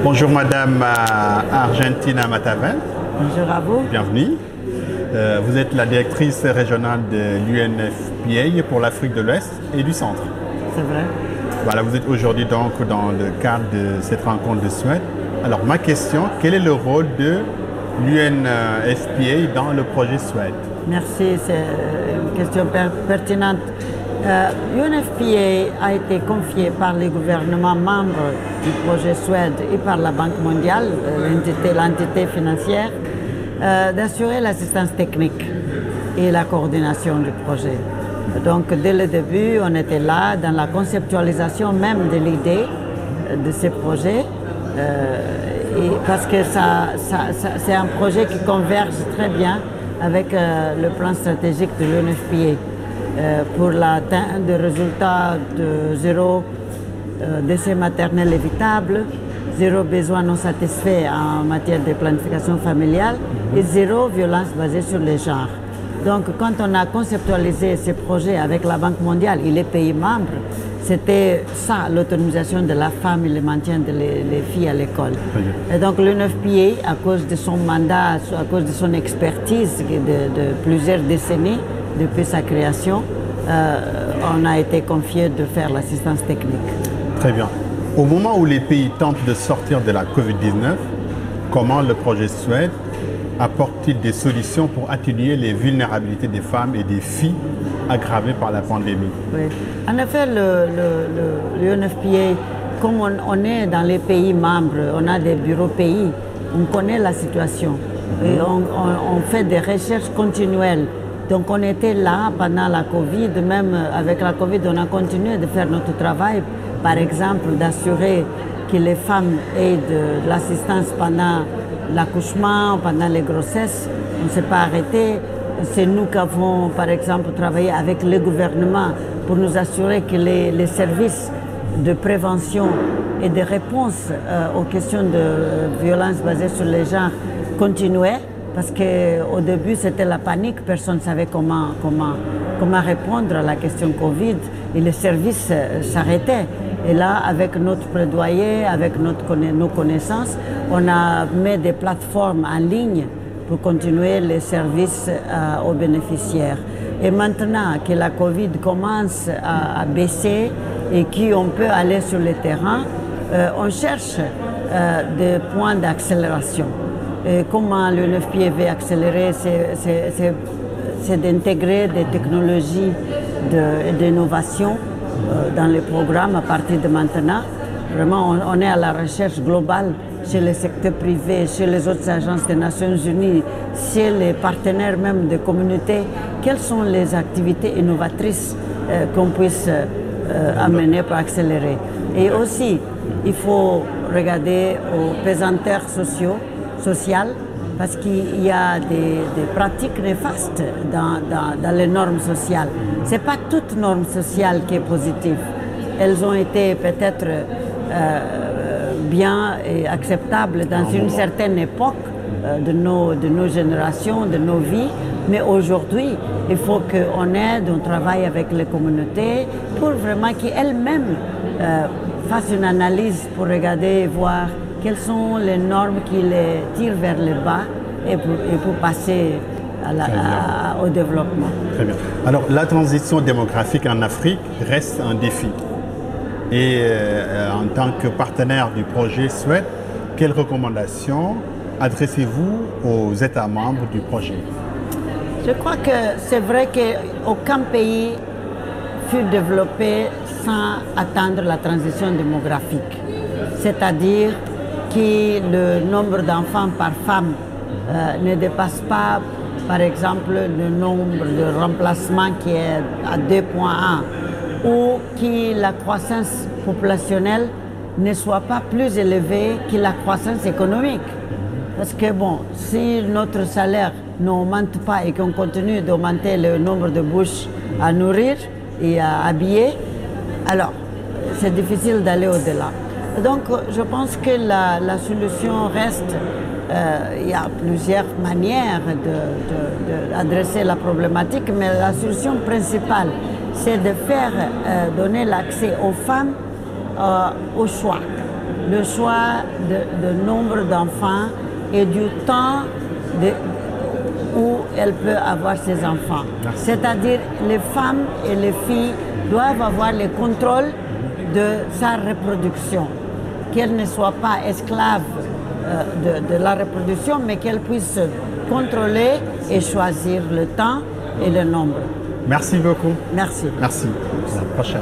Bonjour Madame Argentina Mataven. Bonjour à vous. Bienvenue. Vous êtes la directrice régionale de l'UNFPA pour l'Afrique de l'Ouest et du Centre. C'est vrai. Voilà, vous êtes aujourd'hui donc dans le cadre de cette rencontre de Suède. Alors ma question, quel est le rôle de l'UNFPA dans le projet Suède? Merci, c'est une question pertinente. L'UNFPA a été confié par les gouvernements membres du projet Suède et par la Banque mondiale, l'entité financière, d'assurer l'assistance technique et la coordination du projet. Donc dès le début, on était là dans la conceptualisation même de l'idée de ces projets, parce que c'est un projet qui converge très bien avec le plan stratégique de l'UNFPA. Pour l'atteinte de résultats de zéro décès maternel évitable, zéro besoin non satisfait en matière de planification familiale et zéro violence basée sur les genres. Donc quand on a conceptualisé ces projets avec la Banque mondiale et les pays membres, c'était ça, l'autonomisation de la femme et le maintien des filles à l'école. Et donc l'UNFPA, à cause de son mandat, à cause de son expertise de plusieurs décennies, depuis sa création, on a été confié de faire l'assistance technique. Très bien. Au moment où les pays tentent de sortir de la Covid-19, comment le projet Suède apporte-t-il des solutions pour atténuer les vulnérabilités des femmes et des filles aggravées par la pandémie? Oui. En effet, l'UNFPA, comme on est dans les pays membres, on a des bureaux pays, on connaît la situation et on fait des recherches continuelles. Donc on était là pendant la Covid, même avec la Covid, on a continué de faire notre travail, par exemple d'assurer que les femmes aient de l'assistance pendant l'accouchement, pendant les grossesses. On ne s'est pas arrêté. C'est nous qui avons, par exemple, travaillé avec le gouvernement pour nous assurer que les services de prévention et de réponse aux questions de violence basées sur les genres continuaient. Parce qu'au début, c'était la panique, personne ne savait comment répondre à la question Covid et les services s'arrêtaient. Et là, avec notre plaidoyer, avec nos connaissances, on a mis des plateformes en ligne pour continuer les services aux bénéficiaires. Et maintenant que la Covid commence à baisser et qu'on peut aller sur le terrain, on cherche des points d'accélération. Et comment l'UNFPA veut accélérer, c'est d'intégrer des technologies d'innovation dans les programmes à partir de maintenant. Vraiment, on est à la recherche globale chez le secteur privé, chez les autres agences des Nations Unies, chez les partenaires même des communautés. Quelles sont les activités innovatrices qu'on puisse amener pour accélérer? Et aussi, il faut regarder aux pesanteurs sociales, parce qu'il y a des pratiques néfastes dans les normes sociales. Ce n'est pas toute norme sociale qui est positive. Elles ont été peut-être bien et acceptables dans une certaine époque de nos générations, de nos vies, mais aujourd'hui, il faut qu'on aide, on travaille avec les communautés pour vraiment qu'elles-mêmes fassent une analyse pour regarder et voir quelles sont les normes qui les tirent vers le bas et pour passer au développement. Très bien. Alors, la transition démographique en Afrique reste un défi. Et en tant que partenaire du projet Suède, quelles recommandations adressez-vous aux États membres du projet? Je crois que c'est vrai qu'aucun pays fut développé sans atteindre la transition démographique. C'est-à-dire que le nombre d'enfants par femme ne dépasse pas, par exemple, le nombre de remplacements qui est à 2,1 ou que la croissance populationnelle ne soit pas plus élevée que la croissance économique. Parce que bon, si notre salaire n'augmente pas et qu'on continue d'augmenter le nombre de bouches à nourrir et à habiller, alors c'est difficile d'aller au-delà. Donc je pense que la solution reste, il y a plusieurs manières d'adresser la problématique, mais la solution principale, c'est de faire donner l'accès aux femmes au choix. le choix de nombre d'enfants et du temps où elle peut avoir ses enfants. C'est-à-dire les femmes et les filles doivent avoir le contrôle de sa reproduction, qu'elles ne soient pas esclaves de la reproduction, mais qu'elles puissent contrôler et choisir le temps et le nombre. Merci beaucoup. Merci. Merci. À la prochaine.